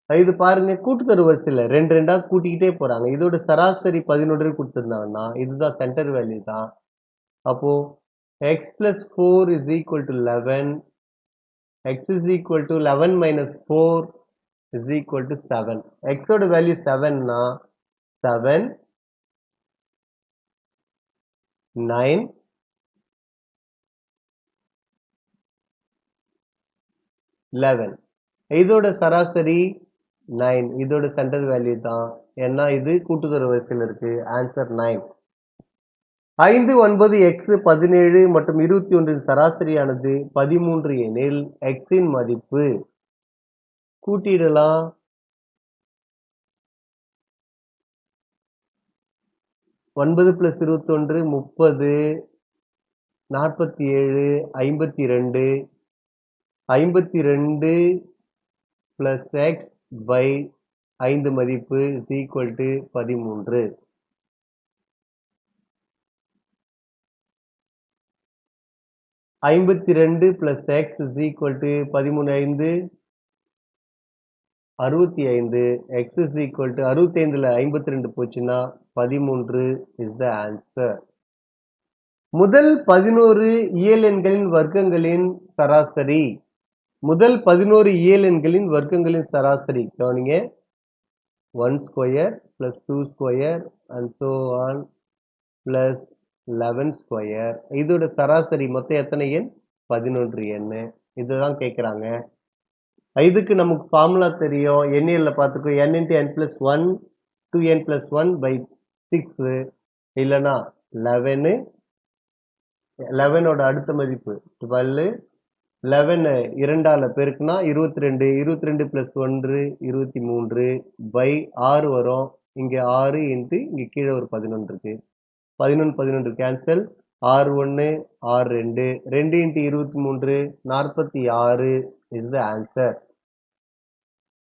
Speaker 1: இது பாருங்க, கூட்டுத்தொடர் வரிசையில் 2 2ஆ கூட்டிக்கிட்டே போறாங்க. இதோட சராசரி 11 கொடுத்துருந்தாங்கன்னா இதுதான் சென்டர் வேல்யூ தான். அப்போ x plus 4 is equal to 11. X is equal to 11 minus 4 is equal to 7. X ஓட வேல்யூ 7 னா 7 9 11. இதோட சராசரி 9. இதோட சென்டர் வேல்யூ தான். ஏன்னா இது கூட்டுத்தொடர் வரிசையில் இருக்கு. ஆன்சர் 9. 5, 9, x 17 மற்றும் 21 சராசரியானது 13 எனில் x இன் மதிப்பு கூட்டிடலாம். 9 plus 21 30, 47, 52. 52 plus x by 5 மதிப்பு is equal to 13. 52 plus x is equal to 13 5 65. X is equal to 65ல 52 போச்சுன்னா 13 is the answer. முதல் 11 இயல் எண்களின் வர்க்கங்களின் சராசரி. முதல் 11 இயல் எண்களின் வர்க்கங்களின் சராசரி கவனிங்க. 1 square plus 2 square and so on plus 11 square. இதோட சராசரி மொத்தம் எத்தனை எண்? 11 எண். இதுதான் கேட்குறாங்க. இதுக்கு நமக்கு ஃபார்முலா தெரியும். எண்ணியல்ல பார்த்துக்கோ. n into n plus 1 2n plus 1 by 6 இல்லைன்னா 11. 11ஓட அடுத்த மதிப்பு 12. 11 2ஆல பெருக்குனா 22. 22 plus 1 23 by 6 வரும். இங்க 6 இன்ட்டு இங்க கீழே ஒரு 11 இருக்கு. 11 11 cancel. 6 1 6 2 2 into 23 46 is the answer.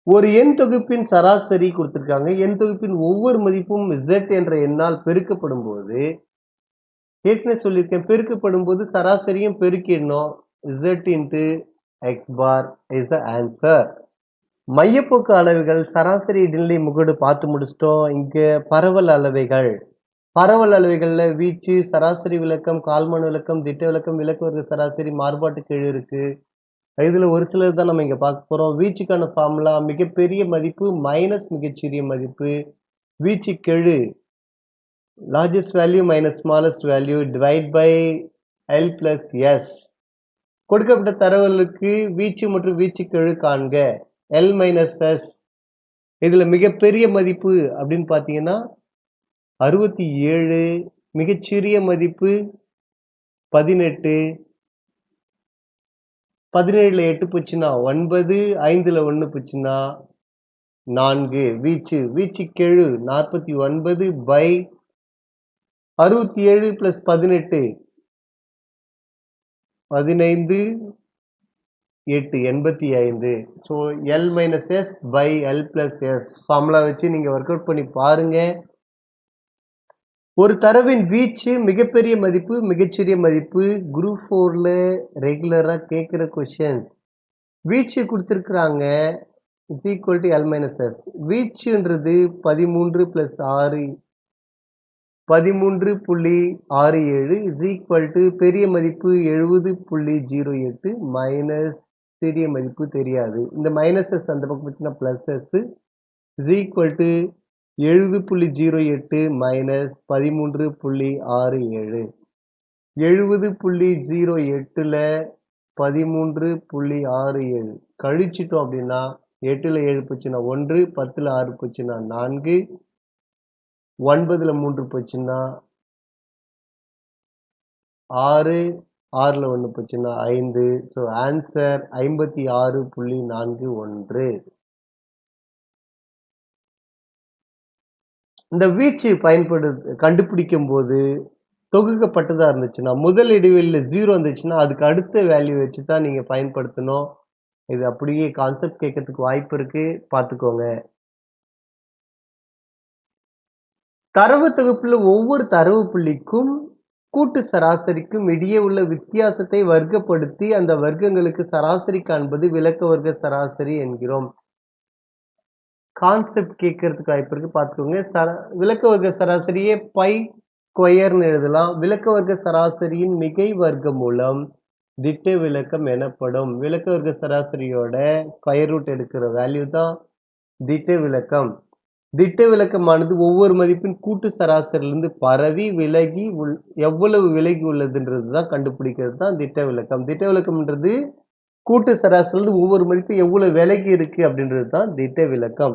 Speaker 1: ஒரு எண் தொகுப்பின் சராசரி கொடுத்திருக்காங்க. எண் தொகுப்பின் ஒவ்வொரு மதிப்பும் z என்ற எண்ணால் பெருக்கப்படும் போது, ஏற்கனவே சொல்லியிருக்கேன், பெருக்கப்படும் போது சராசரியும் பெருக்கிடணும். z into x bar is the answer. மையப்போக்கு அளவுகள், சராசரி இடைநிலை முகடு பார்த்து முடிச்சிட்டோம். இங்க பரவல் அளவைகள். பரவல் அளவைகள்ல வீச்சு, சராசரி விலக்கம், கால்மான விலக்கம், திட்ட விலக்கம், விலக்கு வர்க்க சராசரி, மாறுபாட்டு கெழு இருக்கு. இதுல ஒரு சிலர் தான் நம்ம இங்க பார்க்க போறோம். வீச்சுக்கான ஃபார்முலா மிகப்பெரிய மதிப்பு மைனஸ் மிகச்சிறிய மதிப்பு. வீச்சு கெழு largest value minus smallest value divide by L plus S. கொடுக்கப்பட்ட தரவுகளுக்கு வீச்சு மற்றும் வீச்சு கெழு காண்க. L minus S. இதுல மிகப்பெரிய மதிப்பு அப்படின்னு பாத்தீங்கன்னா 67, மிகச்சிறிய மதிப்பு 18. 17ல 8 போச்சுன்னா 9, 5ல 1 போச்சுன்னா 4. வீச்சு கெழு 49 by 67 plus 18 15 8 85. So L minus S by L plus S formula வச்சு நீங்க ஒர்க் அவுட் பண்ணி பாருங்க. ஒரு தரவின் வீச்சு மிகப்பெரிய மதிப்பு மிகச்சிறிய மதிப்பு குரூப் 4ல ரெகுலரா கேட்கிற கொஸ்டின். வீச்சு கொடுத்திருக்கிறாங்க is equal to L minus S. வீச்சுன்றது 13 பிளஸ் 6 13.67 இஸ் ஈக்குவல் டு பெரிய மதிப்பு 70.08 மைனஸ் சிறிய மதிப்பு தெரியாது. இந்த மைனஸ் எஸ் அந்த பக்கம் வச்சுன்னா plus S is equal to 70.08 minus 13.67. 70.08ல 13.67 கழிச்சிட்டோம் அப்படின்னா 8ல 7 போச்சுன்னா 1, 10ல 6 போச்சுன்னா 4, 9ல 3 போச்சுன்னா 6, 6ல 1 போச்சுன்னா 5. So answer 56.41. இந்த வீச்சு கண்டுபிடிக்கும் போது தொகுக்கப்பட்டதா இருந்துச்சுன்னா முதல் இடைவெளியில 0 இருந்துச்சுன்னா அதுக்கு அடுத்த வேல்யூ வச்சு தான் நீங்க பயன்படுத்தணும். இது அப்படியே கான்செப்ட் கேட்கறதுக்கு வாய்ப்பு இருக்கு, பார்த்துக்கோங்க. தரவு தொகுப்புல ஒவ்வொரு தரவு புள்ளிக்கும் கூட்டு சராசரிக்கும் இடையே உள்ள வித்தியாசத்தை வர்க்கப்படுத்தி அந்த வர்க்கங்களுக்கு சராசரி காண்பது விலக்க வர்க்க சராசரி என்கிறோம். கான்செப்ட் கேட்கறதுக்கு வாய்ப்பு இருக்கு, பார்த்துக்கோங்க. விலக்க வர்க்க சராசரியே பை ஸ்கொயர்னு எழுதலாம். விலக்க வர்க்க சராசரியின் மிகை வர்க்க மூலம் திட்ட விலக்கம் எனப்படும். விலக்க வர்க்க சராசரியோட ஸ்கொயர் ரூட் எடுக்கிற வேல்யூ தான் திட்ட விலக்கம். திட்ட விலக்கமானது ஒவ்வொரு மதிப்பின் கூட்டு சராசரியிலிருந்து பரவி விலகி எவ்வளவு விலகி உள்ளதுன்றது தான் கண்டுபிடிக்கிறது தான் திட்ட விலக்கம். திட்ட விலக்கம்ன்றது கூட்டு சராசரியிலிருந்து ஒவ்வொரு மதிப்பு எவ்வளவு விலகி இருக்கு அப்படின்றது தான் திட்ட விலக்கம்.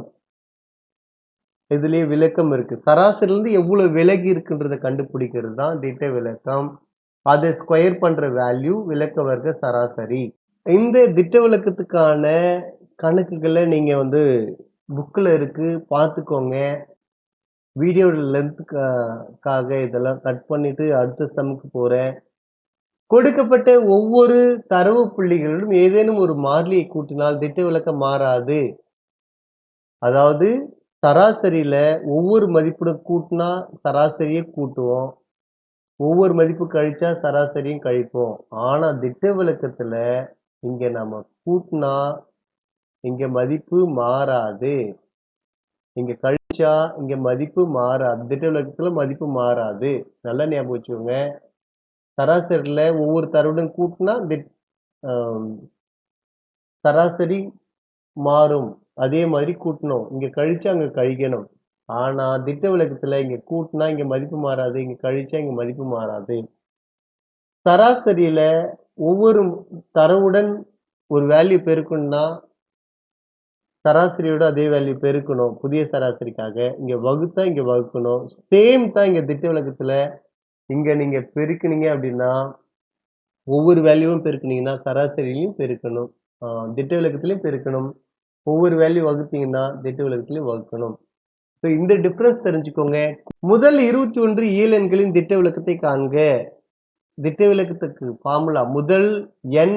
Speaker 1: இதுலயே விளக்கம் இருக்கு. சராசரியிலிருந்து எவ்வளவு விலகி இருக்குன்றத கண்டுபிடிக்கிறது தான் திட்ட விலக்கம். அதை ஸ்கொயர் பண்ற வேல்யூ விலக்க வர்க்க சராசரி. இந்த திட்ட விலக்கத்துக்கான கணக்குகளை நீங்க புக்ல இருக்கு, பார்த்துக்கோங்க. வீடியோட லென்த்துக்காக இதெல்லாம் கட் பண்ணிட்டு அடுத்த சம்முக்கு போறேன். கொடுக்கப்பட்ட ஒவ்வொரு தரவு புள்ளிகளிலும் ஏதேனும் ஒரு மாறிலியை கூட்டினால் திட்ட விலக்கம் மாறாது. அதாவது சராசரியில ஒவ்வொரு மதிப்புடன் கூட்டினா சராசரியை கூட்டுவோம், ஒவ்வொரு மதிப்பு கழிச்சா சராசரியும் கழிப்போம். ஆனா திட்ட விலக்கத்துல இங்க நம்ம கூட்டினா இங்க மதிப்பு மாறாது, இங்க கழிச்சா இங்க மதிப்பு மாறாது. திட்ட விலக்கத்துல மதிப்பு மாறாது. நல்லா ஞாபகம் வச்சுக்கோங்க. சராசரியில ஒவ்வொரு தரவுடன் கூட்டினா சராசரி மாறும். அதே மாதிரி கூட்டணும். இங்க கழிச்சா அங்க கழிக்கணும். ஆனா திட்ட விலக்கத்துல இங்க கூட்டினா இங்க மதிப்பு மாறாது, இங்க கழிச்சா இங்க மதிப்பு மாறாது. சராசரியில ஒவ்வொரு தரவுடன் ஒரு வேல்யூ பெருக்கணும்னா சராசரியோட அதே வேல்யூ பெருக்கணும். புதிய சராசரிக்காக இங்க வகுத்தா இங்க வகுக்கணும். சேம் தான் இங்க திட்ட விலக்கத்துல. இங்க நீங்க பெருக்குனீங்க அப்படின்னா ஒவ்வொரு வேல்யூவும் பெருக்குனீங்கன்னா சராசரியிலையும் பெருக்கணும், திட்ட விலக்கத்திலையும் பெருக்கணும். ஒவ்வொரு வேல்யூ வகுத்தீங்கன்னா திட்ட விலக்கத்திலையும் வகுக்கணும். இந்த டிஃபரன்ஸ் தெரிஞ்சுக்கோங்க. முதல் 21 இயல் எண்களின் திட்ட விலக்கத்தை காண்க. திட்ட விலக்கத்துக்கு ஃபார்முலா முதல் n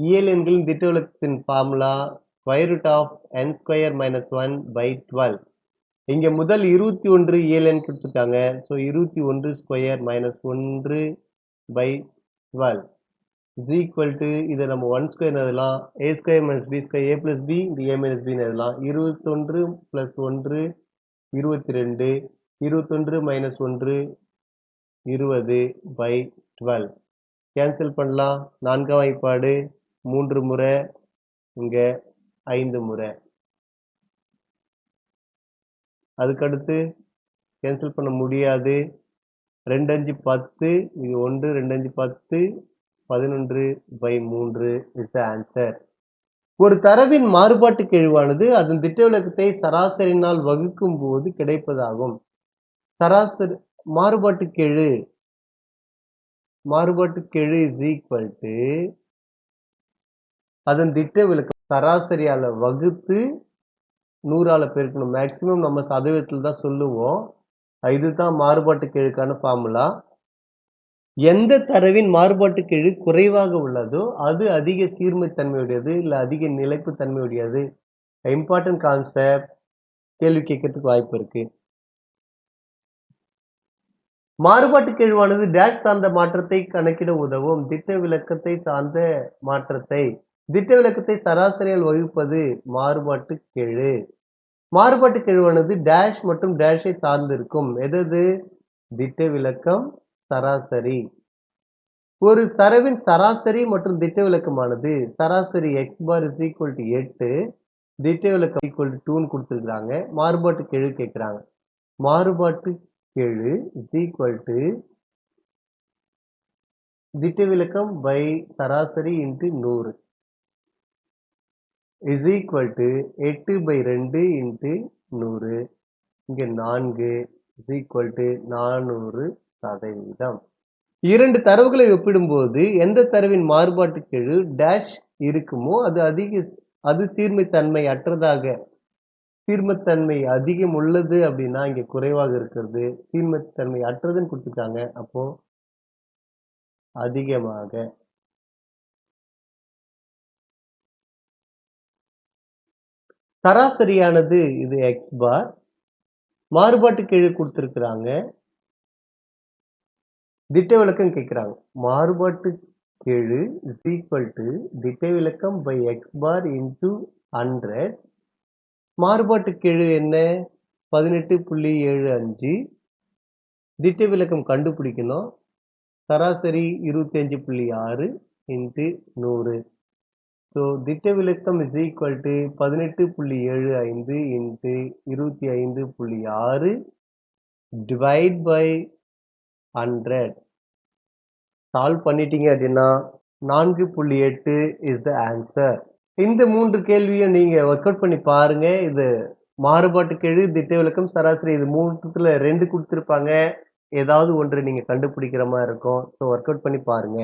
Speaker 1: இயல் எண்களின் திட்ட விலக்கத்தின் formula square root of n square minus 1 by 12. இங்க முதல் 21 இயல்எண் கொடுத்துருக்காங்க. So 21 square minus 1 by 12 is equal to இதை நம்ம 1 ஸ்கொயர் எழுதலாம். a square minus b square a plus b இந்த a மைனஸ் b எழுதலாம். 21 பிளஸ் 1 22, 21 மைனஸ் 1 20 பை 12. கேன்சல் பண்ணலாம். நான்காம் வாய்ப்பாடு 3 முறை, இங்க 5 முறை. அதுக்கடுத்து கேன்சல் பண்ண முடியாது. 2 5 10, இது 1 2 5 10, 11 பை 3 இஸ் த ஆன்சர். ஒரு தரவின் மாறுபாட்டு கெழுவானது அதன் திட்ட விலக்கத்தை சராசரியினால் வகுக்கும் போது கிடைப்பதாகும். சராசரி மாறுபாட்டு கெழு இஸ் ஈக்குவல் டு அதன் திட்ட விலக்கம் சராசரியால வகுத்து 100ஆல பெருக்கணும். மேக்சிமம் நம்ம சதவீதத்தில் தான் சொல்லுவோம். இதுதான் மாறுபாட்டு கெழுக்கான ஃபார்முலா. எந்த தரவின் மாறுபாட்டு கெழு குறைவாக உள்ளதோ அது அதிக சீர்மைத்தன்மையுடையது இல்ல அதிக நிலைப்பு தன்மையுடையது. இம்பார்ட்டன்ட் கான்செப்ட், கேள்வி கேட்கறதுக்கு வாய்ப்பு இருக்கு. மாறுபாட்டு கெழுவானது டேஷ் சார்ந்த மாற்றத்தை கணக்கிட உதவும். திட்ட விலக்கத்தை சார்ந்த மாற்றத்தை திட்ட விலக்கத்தை சராசரியால் வகுப்பது மாறுபாட்டு கெழு. மாறுபாட்டு கெழுவானது டேஷ் மற்றும் டேஷை சார்ந்து இருக்கும். எது? திட்ட விலக்கம், சராசரி. ஒரு தரவின் சராசரி மற்றும் திட்ட விலக்கமானது சராசரி x bar is equal to 8, திட்ட விலக்கம் ஈக்குவல் டு 2 கொடுத்துருக்காங்க. மாறுபாட்டு கெழு கேட்கிறாங்க. மாறுபாட்டு கெழு இஸ் ஈக்குவல் டு திட்ட விலக்கம் பை சராசரி into 100 is equal to 8 by 2 into 100. இங்க 4 இஸ் ஈக்குவல் டு 400%. இரண்டு தரவுகளை ஒப்பிடும்போது எந்த தரவின் மாறுபாட்டு கெழு டேஷ் இருக்குமோ அது சீர்மைத்தன்மை அற்றதாக, சீர்மைத்தன்மை அதிகம் உள்ளது அப்படின்னா இங்க குறைவாக இருக்கிறது. சீர்மைத்தன்மை அற்றதுன்னு கொடுத்துருக்காங்க, அப்போ அதிகமாக. சராசரியானது இது எக்ஸ் பார். மாறுபாட்டு கெழு கொடுத்திருக்கிறாங்க, திட்ட விலக்கம் கேட்கிறாங்க. மாறுபாட்டு கெழு இஸ் ஈக்குவல் டு திட்ட விலக்கம் பை எக்ஸ் பார் இன்டு 100. மாறுபாட்டு கெழு என்ன? 18.75. திட்ட விலக்கம் கண்டுபிடிக்கணும். சராசரி 25.6 இன்ட்டு 100. ஸோ திட்ட விலக்கம் is equal to 18.75 into 25.6 divide by 100. Solve பண்ணிட்டீங்க அப்படின்னா 4.8 இஸ் த ஆன்சர். இந்த 3 கேள்வியும் நீங்க ஒர்க் அவுட் பண்ணி பாருங்க. இது மாறுபாட்டு கெழு, திட்ட விலக்கம், சராசரி, இது 3த்துல 2 கொடுத்துருப்பாங்க. ஏதாவது ஒன்று நீங்க கண்டுபிடிக்கிற மாதிரி இருக்கும். ஸோ ஒர்க் அவுட் பண்ணி பாருங்க.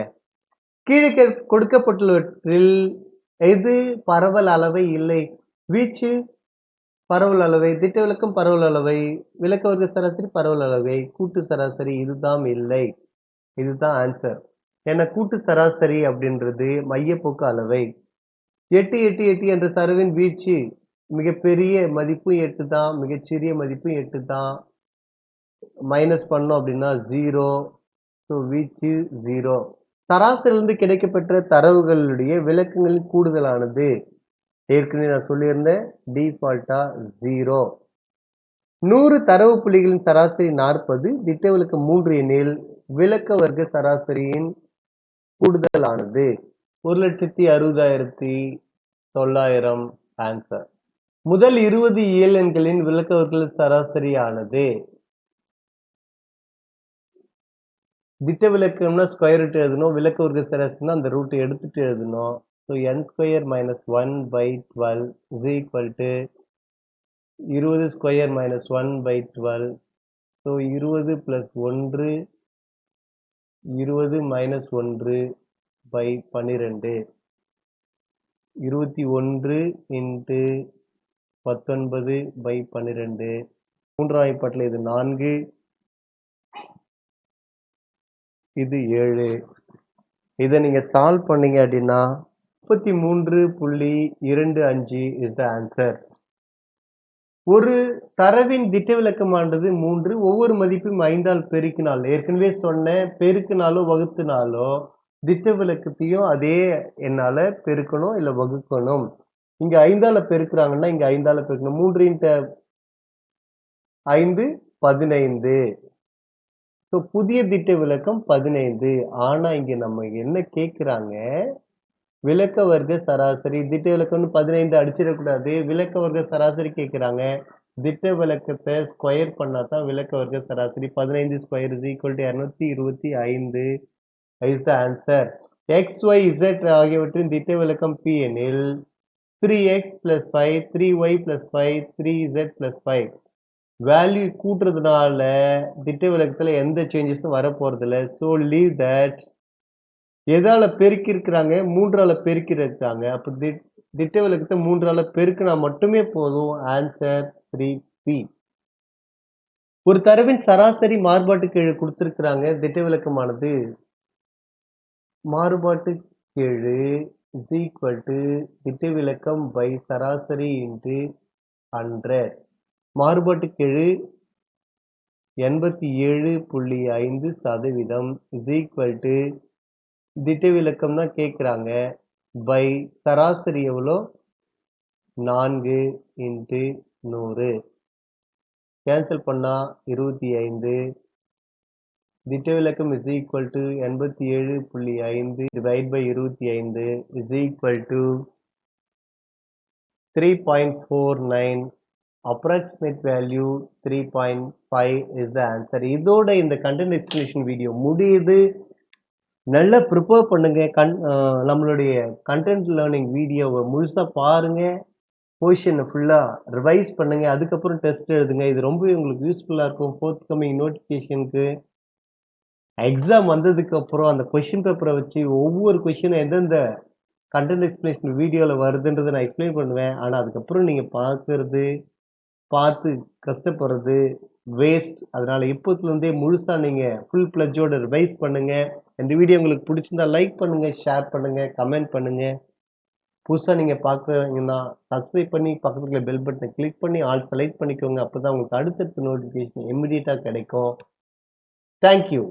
Speaker 1: கீழே கொடுக்கப்பட்டுள்ளவற்றில் எது பரவல் அளவை இல்லை? வீச்சு பரவல் அளவை, திட்ட விலக்கம் பரவல் அளவை, விலக்க வர்க்க சராசரி பரவல் அளவை, கூட்டு சராசரி இதுதான் இல்லை. இதுதான் ஆன்சர். ஏன்னா கூட்டு சராசரி அப்படின்றது மையப்போக்கு அளவை. 8 8 8 என்ற தரவின் வீச்சு மிகப்பெரிய மதிப்பு 8 தான், மிகச்சிறிய மதிப்பு 8 தான். மைனஸ் பண்ணோம் அப்படின்னா 0. ஸோ வீச்சு 0. சராசரியிலிருந்து கிடைக்கப்பெற்ற தரவுகளுடைய விலக்கங்களின் கூடுதலானது ஏற்கனவே நான் சொல்லியிருந்தேன், டிஃபால்ட்டா 0. 100 தரவு புள்ளிகளின் சராசரி 40, திட்ட விலக்கம் 3 எனில் விலக்க வர்க்க சராசரியின் கூடுதலானது 1,60,900 ஆன்சர். முதல் 20 இயல் எண்களின் விலக்க வர்க்க சராசரியானது, திட்ட விலக்கம்னா ஸ்கொயர் ரூட் எழுதணும், விலக்க வர்க்க சராசரினா அந்த ரூட் எடுத்துட்டு எழுதணும். So n square minus 1 by 12 is equal to 20 square minus 1 by 12. So 20 plus 1, 20 minus 1 by 12. 21 into 19 by 12. மூன்றாம் வாய்ப்பாட்டில் இது 4, இது 7. இதை நீங்க சால்வ் பண்ணீங்க அப்படின்னா 33.25 இஸ் த ஆன்சர். ஒரு தரவின் திட்ட விலக்கமானது 3. ஒவ்வொரு மதிப்பையும் 5ஆல் பெருக்கினால், ஏற்கனவே சொன்னேன், பெருக்கினாலோ வகுத்தினாலோ திட்ட விலக்கத்தையும் அதே எண்ணால பெருக்கணும் இல்ல வகுக்கணும். இங்க 5ஆல பெருக்குறாங்கன்னா இங்க 5ஆல பெருக்கணும். 3 × 5 15. ஸோ புதிய திட்ட விலக்கம் 15. ஆனா இங்க நம்ம என்ன கேக்குறாங்க, விலக்க வர்க்க சராசரி. திட்ட விலக்கம்னு 15 அடிச்சிடக்கூடாது. விலக்க வர்க்க சராசரி கேட்குறாங்க. திட்ட விலக்கத்தை ஸ்கொயர் பண்ணா தான் விலக்க வர்க்க சராசரி. 15 square is equal to 225 is the answer. X y z ஆகியவற்றின் திட்ட விலக்கம் P எனில் 3x + 5 3y + 5 3z + 5 வேல்யூ கூட்டுறதுனால திட்ட விலக்கத்துல எந்த சேஞ்சஸும் வர போறதில்ல. So leave that. எதால பெருக்கி இருக்கிறாங்க? 3ஆல பெருக்கி இருக்காங்க. அப்ப திட்ட விலக்கத்தை 3ஆல பெருக்கினா மட்டுமே போதும். Answer 3P. ஒரு தரவின் சராசரி மாறுபாட்டு கெழு கொடுத்திருக்கிறாங்க. திட்ட விலக்கமானது மாறுபாட்டு கெழு is equal to திட்ட விலக்கம் by சராசரி into 100. மாறுபாட்டு கெழு 87.5% is equal to திட்ட விலக்கம் தான் கேட்குறாங்க. பை சராசரி எவ்வளோ? 4 × 100. கேன்சல் பண்ணா 25. திட்ட விலக்கம் is equal to 87.5 divide by 25 is equal to 3.49. approximate value 3.5 is the answer. இதோட இந்த கண்டென்ட் எக்ஸ்பிளேஷன் வீடியோ முடியுது. நல்லா ப்ரிப்பேர் பண்ணுங்க. நம்மளுடைய கண்டென்ட் லேர்னிங் வீடியோவை முழுசா பாருங்க. பொசிஷனை ஃபுல்லாக ரிவைஸ் பண்ணுங்க. அதுக்கப்புறம் டெஸ்ட் எழுதுங்க. இது ரொம்பவே உங்களுக்கு யூஸ்ஃபுல்லாக இருக்கும். ஃபோர்த் கமிங் நோட்டிஃபிகேஷனுக்கு எக்ஸாம் வந்ததுக்கு அப்புறம் அந்த கொஷின் பேப்பரை வச்சு ஒவ்வொரு கொஷினும் எந்தெந்த கண்டென்ட் எக்ஸ்பிளேஷன் வீடியோவில் வருதுன்றதை நான் எக்ஸ்பிளைன் பண்ணுவேன். ஆனால் அதுக்கப்புறம் நீங்கள் பார்த்து கஷ்டப்படுறது வேஸ்ட். அதனால இப்போத்துலேருந்தே முழுசாக நீங்கள் ஃபுல் பிளட்ஜோட ரிவைஸ் பண்ணுங்க. இந்த வீடியோ உங்களுக்கு பிடிச்சிருந்தா லைக் பண்ணுங்க, ஷேர் பண்ணுங்க, கமெண்ட் பண்ணுங்க. புதுசாக நீங்கள் பார்க்குறீங்கன்னா சப்ஸ்கிரைப் பண்ணி பக்கத்தில் பெல் பட்டனை கிளிக் பண்ணி ஆல் செலக்ட் பண்ணிக்கோங்க. அப்போ தான் உங்களுக்கு அடுத்தடுத்த நோட்டிஃபிகேஷன் இமிடியேட்டாக கிடைக்கும். தேங்க்யூ.